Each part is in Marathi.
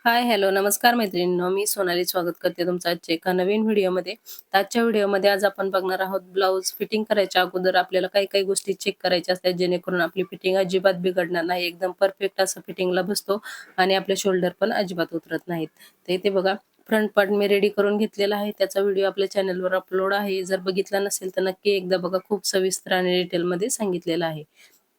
हाय, हॅलो, नमस्कार मैत्रिणींनो. मी सोनाली स्वागत करते तुमचं आजच्या एका नवीन व्हिडिओमध्ये. तर आजच्या व्हिडिओमध्ये आज आपण बघणार आहोत ब्लाऊज फिटिंग करायच्या अगोदर आपल्याला काही-काही गोष्टी चेक करायच्या असतात जेणेकरून आपली फिटिंग अजिबात बिघडणार नाही. एकदम परफेक्ट असं फिटिंगला बसतो आणि आपले शोल्डर पण अजिबात उतरत नाहीत. तर इथे बघा फ्रंट पार्ट मी रेडी करून घेतलेला आहे. त्याचा व्हिडिओ आपल्या चॅनलवर अपलोड आहे. जर बघितला नसेल तर नक्की एकदा बघा. खूप सविस्तर आणि डिटेलमध्ये सांगितलेलं आहे.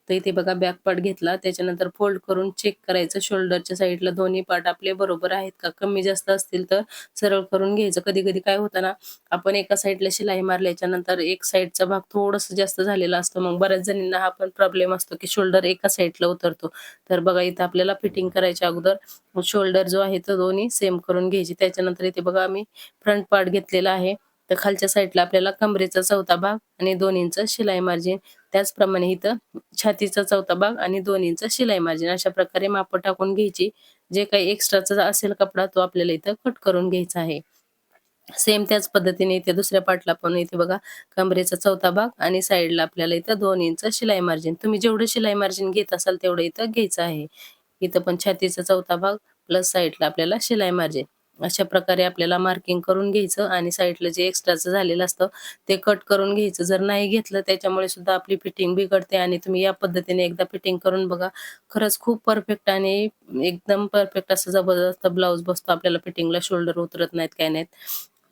तर इथे बघा बॅक पार्ट घेतला, त्याच्यानंतर फोल्ड करून चेक करायचं शोल्डरच्या साईडला दोन्ही पार्ट आपले बरोबर आहेत का? कमी जास्त असतील तर सरळ करून घ्यायचं. कधी-कधी काय होतं ना, आपण एका साईडला शिलाई मारल्याच्या नंतर एक साईडचा भाग थोडंसं जास्त झालेला असतो. मग बऱ्याच जणींना हा पण प्रॉब्लेम असतो, की शोल्डर एका साईडला उतरतो. तर बघा इथं आपल्याला फिटिंग करायच्या अगोदर शोल्डर जो आहे तो दोन्ही सेम करून घ्यायची. त्याच्यानंतर इथे बघा मी फ्रंट पार्ट घेतलेला आहे. तर खालच्या साईडला आपल्याला कमरेचा चौथा भाग आणि 2 इंच शिलाई मार्जिन. त्याचप्रमाणे इथं छातीचा चौथा भाग आणि 2 इंच शिलाई मार्जिन अशा प्रकारे मापं टाकून घ्यायची. जे काही एक्स्ट्राचा असेल कपडा तो आपल्याला इथं कट करून घ्यायचा आहे. सेम त्याच पद्धतीने इथे दुसऱ्या पार्टला पण इथे बघा कमरेचा चौथा भाग आणि साईडला आपल्याला इथं 2 इंच शिलाई मार्जिन. तुम्ही जेवढं शिलाई मार्जिन घेत असाल तेवढं इथं घ्यायचं आहे. इथं पण छातीचा चौथा भाग प्लस साईडला आपल्याला शिलाई मार्जिन. अशा प्रकारे आपल्याला मार्किंग करून घ्यायचं आणि साईडला जे एक्स्ट्राचं झालेलं असतं ते कट करून घ्यायचं. जर नाही घेतलं त्याच्यामुळे सुद्धा आपली फिटिंग बिघडते आणि तुम्ही या पद्धतीने एकदा फिटिंग करून बघा. खरंच खूप परफेक्ट आणि एकदम परफेक्ट असं जबरदस्त ब्लाउज बसतो आपल्याला फिटिंगला. शोल्डर उतरत नाहीत, काही नाहीत.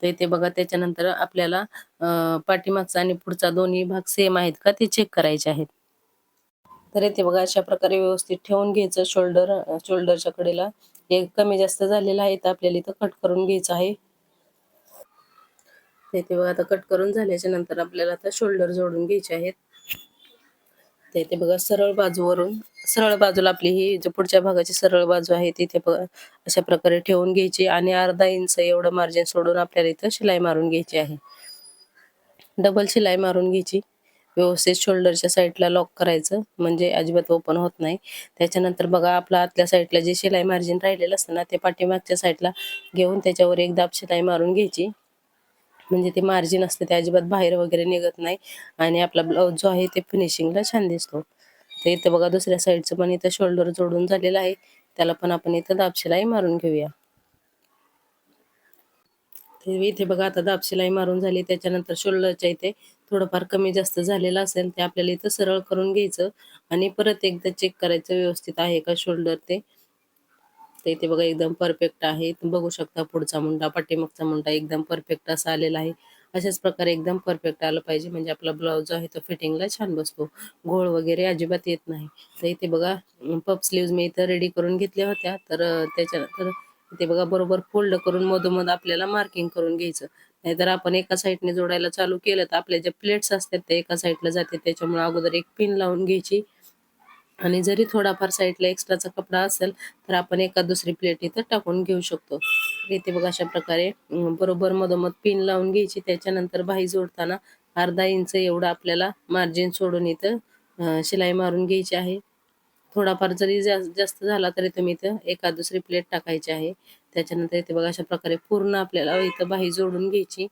तर इथे बघा त्याच्यानंतर आपल्याला पाठीमागचा आणि पुढचा दोन्ही भाग सेम आहेत का ते चेक करायचे आहेत. तर इथे बघा अशा प्रकारे व्यवस्थित ठेवून घ्यायचं शोल्डरच्या कडेला. एक कमी जास्त झालेलं आहे तर आपल्याला इथं कट करून घ्यायचं आहे. तर इथे बघा आता कट करून झाल्याच्या नंतर आपल्याला आता शोल्डर जोडून घ्यायचे आहेत. तर इथे बघा सरळ बाजूला आपली ही जी पुढच्या भागाची सरळ बाजू आहे तिथे बघा अशा प्रकारे ठेवून घ्यायची आणि अर्धा इंच एवढं मार्जिन सोडून आपल्याला इथं शिलाई मारून घ्यायची आहे. डबल शिलाई मारून घ्यायची. व्यवस्थित शोल्डरच्या साईडला लॉक करायचं म्हणजे अजिबात ओपन होत नाही. त्याच्यानंतर बघा आपलं आतल्या साईडला जे शिलाई मार्जिन राहिलेलं असतं ना, ते पाठीमागच्या साईडला घेऊन त्याच्यावर एक दाब शिलाई मारून घ्यायची. म्हणजे ते मार्जिन असतं ते अजिबात बाहेर वगैरे निघत नाही आणि आपला ब्लाउज जो आहे ते फिनिशिंगला छान दिसतो. तर इथं बघा दुसऱ्या साईडचं पण इथं शोल्डर जोडून झालेलं आहे. त्याला पण आपण इथं दाब शिलाई मारून घेऊया. तर इथे बघा आता दाब शिलाई मारून झाली. त्याच्यानंतर शोल्डरच्या इथे थोडंफार कमी जास्त झालेलं असेल ते आपल्याला इथं सरळ करून घ्यायचं आणि परत एकदा चेक करायचं व्यवस्थित आहे का शोल्डर ते. तर इथे बघा एकदम परफेक्ट आहे. तुम्ही बघू शकता पुढचा मुंडा, पाठीमागचा मुंडा एकदम परफेक्ट असा आलेला आहे. अशाच प्रकारे एकदम परफेक्ट आलं पाहिजे म्हणजे आपला ब्लाउज जो आहे तो फिटिंगला छान बसतो. घोळ वगैरे अजिबात येत नाही. तर इथे बघा पफ स्लीव्हज मी इथं रेडी करून घेतल्या होत्या. तर त्याच्यानंतर इथे बघा बरोबर फोल्ड करून मधोमध आपल्याला मार्किंग करून घ्यायचं. नाहीतर आपण एका साईडने जोडायला चालू केलं तर आपल्या ज्या प्लेट्स असतात त्या एका साईडला जाते. त्याच्यामुळे अगोदर एक पिन लावून घ्यायची आणि जरी थोडाफार साईडला एक्स्ट्राचा कपडा असेल तर आपण एखाद दुसरी प्लेट इथं टाकून घेऊ शकतो. तर इथे बघा अशा प्रकारे बरोबर मधोमध पिन लावून घ्यायची. त्याच्यानंतर बाही जोडताना अर्धा इंच एवढं आपल्याला मार्जिन सोडून इथं शिलाई मारून घ्यायची आहे. थोडाफार जरी जास्त झाला तरी तुम्ही इथं एखाद दुसरी प्लेट टाकायची आहे. त्याच्यानंतर इथे बघा अशा प्रकारे पूर्ण आपल्याला इथं बाही जोडून घ्यायची.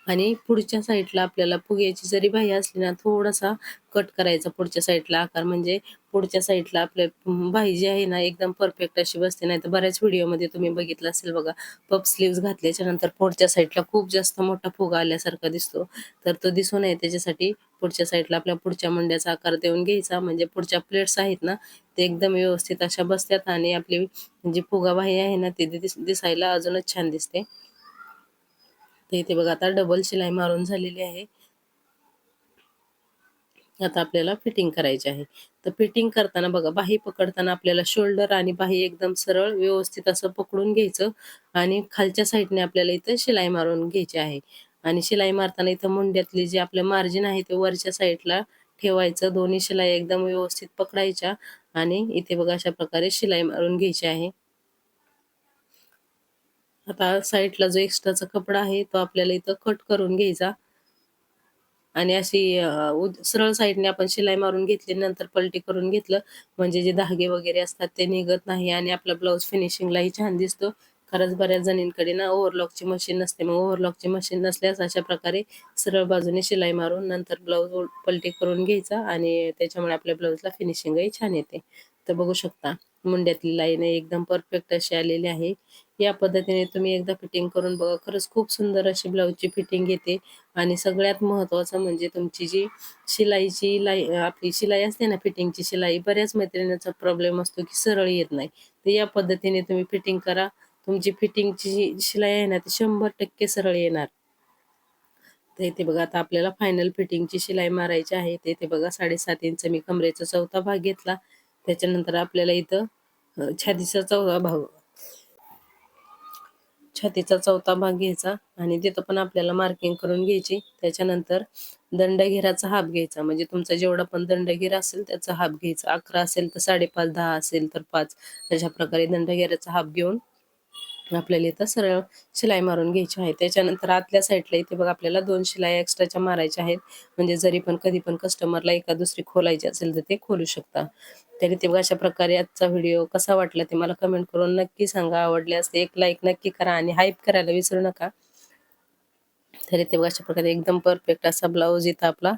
आणि पुढच्या साईडला आपल्याला फुग्याची जरी बाही असली ना, थोडासा कट करायचा पुढच्या साईडला आकार म्हणजे पुढच्या साईडला आपल्या बाही जी आहे ना, एकदम परफेक्ट अशी बसते. नाहीतर बऱ्याच व्हिडिओमध्ये तुम्ही बघितलं असेल बघा, पफ स्लीव्हज घातल्याच्या नंतर पुढच्या साईडला खूप जास्त मोठा फुगा आल्यासारखा दिसतो. तर तो दिसू नये त्याच्यासाठी पुढच्या साईडला आपल्या पुढच्या मुंड्याचा आकार देऊन घ्यायचा. म्हणजे पुढच्या प्लेट्स आहेत ना, ते एकदम व्यवस्थित अशा बसतात आणि आपली जी फुगा बाही आहे ना, ती दिसायला अजूनच छान दिसते. तर इथे बघा आता डबल शिलाई मारून झालेली आहे. आता आपल्याला फिटिंग करायची आहे. तर फिटिंग करताना बघा बाही पकडताना आपल्याला शोल्डर आणि बाही एकदम सरळ व्यवस्थित असं पकडून घ्यायचं आणि खालच्या साईडने आपल्याला इथं शिलाई मारून घ्यायची आहे. आणि शिलाई मारताना इथं मुंड्यातली जे आपलं मार्जिन आहे ते वरच्या साईडला ठेवायचं. दोन्ही शिलाई एकदम व्यवस्थित पकडायच्या आणि इथे बघा अशा प्रकारे शिलाई मारून घ्यायची आहे. आता साईडला जो एक्स्ट्राचा कपडा आहे तो आपल्याला इथं कट करून घ्यायचा. आणि अशी सरळ साईडने आपण शिलाई मारून घेतली नंतर पलटी करून घेतलं म्हणजे जे धागे वगैरे असतात ते निघत नाही आणि आपला ब्लाऊज फिनिशिंगलाही छान दिसतो. खरंच बऱ्याच जणींकडे ना ओव्हरलॉकची मशीन नसते. मग ओव्हरलॉकची मशीन नसल्यास अशा प्रकारे सरळ बाजूने शिलाई मारून नंतर ब्लाऊज पलटी करून घ्यायचा आणि त्याच्यामुळे आपल्या ब्लाऊजला फिनिशिंगही छान येते. तर बघू शकता मुंड्यातली लाईन एकदम परफेक्ट अशी आलेली आहे. या पद्धतीने तुम्ही एकदा फिटिंग करून बघा. खरंच खूप सुंदर अशी ब्लाऊजची फिटिंग येते आणि सगळ्यात महत्त्वाचं म्हणजे तुमची जी आपली शिलाई असते ना, फिटिंगची शिलाई, बऱ्याच मैत्रिणींचा प्रॉब्लेम असतो की सरळ येत नाही. तर या पद्धतीने तुम्ही फिटिंग करा. तुमची फिटिंगची जी शिलाई आहे ना, ती 100% सरळ येणार. तर इथे बघा आता आपल्याला फायनल फिटिंगची शिलाई मारायची आहे. तर इथे बघा 7.5 इंच मी कमरेचा चौथा भाग घेतला. त्याच्यानंतर आपल्याला इथं छातीचा चौथा भाग छातीचा चौथा भाग घ्यायचा आणि तिथं पण आपल्याला मार्किंग करून घ्यायची. त्याच्यानंतर दंडघेराचा हाफ घ्यायचा, म्हणजे तुमचा जेवढा पण दंडघेर असेल त्याचा हाफ घ्यायचा. 11 असेल तर 5.5, 10 असेल तर 5, अशा प्रकारे दंडघेराचा हाफ घेऊन आपल्याला इथं सरळ शिलाई मारून घ्यायची आहे. त्याच्यानंतर आतल्या साईडला इथे बघा आपल्याला 2 शिलाई एक्स्ट्राच्या मारायच्या आहेत. म्हणजे जरी पण कधी पण कस्टमरला एका दुसरी खोलायची असेल तर ते खोलू शकता. तरी ते बघा अशा प्रकारे आजचा व्हिडिओ कसा वाटला ते मला कमेंट करून नक्की सांगा. आवडल्यास एक लाईक नक्की करा आणि हाईप करायला विसरू नका. तरी ते बघा अशा प्रकारे एकदम परफेक्ट असा ब्लाऊज इथं आपला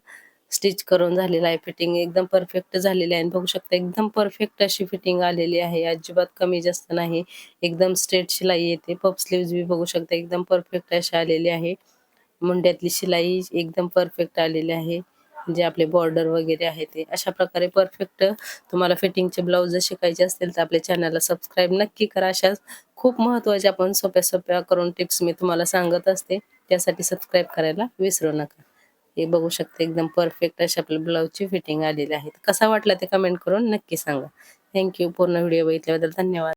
स्टिच करून झालेला आहे. फिटिंग एकदम परफेक्ट झालेली आहे. बघू शकता एकदम परफेक्ट अशी फिटिंग आलेली आहे. अजिबात कमी जास्त नाही. एकदम स्ट्रेट शिलाई येते. पफ स्लीव्ज बी बघू शकता एकदम परफेक्ट अशी आलेली आहे. मुंड्यातली शिलाई एकदम परफेक्ट आलेली आहे. जे आपले बॉर्डर वगैरे आहे ते अशा प्रकारे परफेक्ट तुम्हाला फिटिंगचे ब्लाऊज शिकायचे असतील तर आपल्या चॅनलला सबस्क्राईब नक्की करा. अशाच खूप महत्त्वाच्या पण सोप्या-सोप्या करून टिप्स मी तुम्हाला सांगत असते. त्यासाठी सबस्क्राईब करायला विसरू नका. हे बघू शकता एकदम परफेक्ट अशी आपल्या ब्लाऊजची फिटिंग आलेली आहे. कसा वाटला ते कमेंट करून नक्की सांगा. Thank you. पूर्ण व्हिडिओ बघितल्याबद्दल धन्यवाद.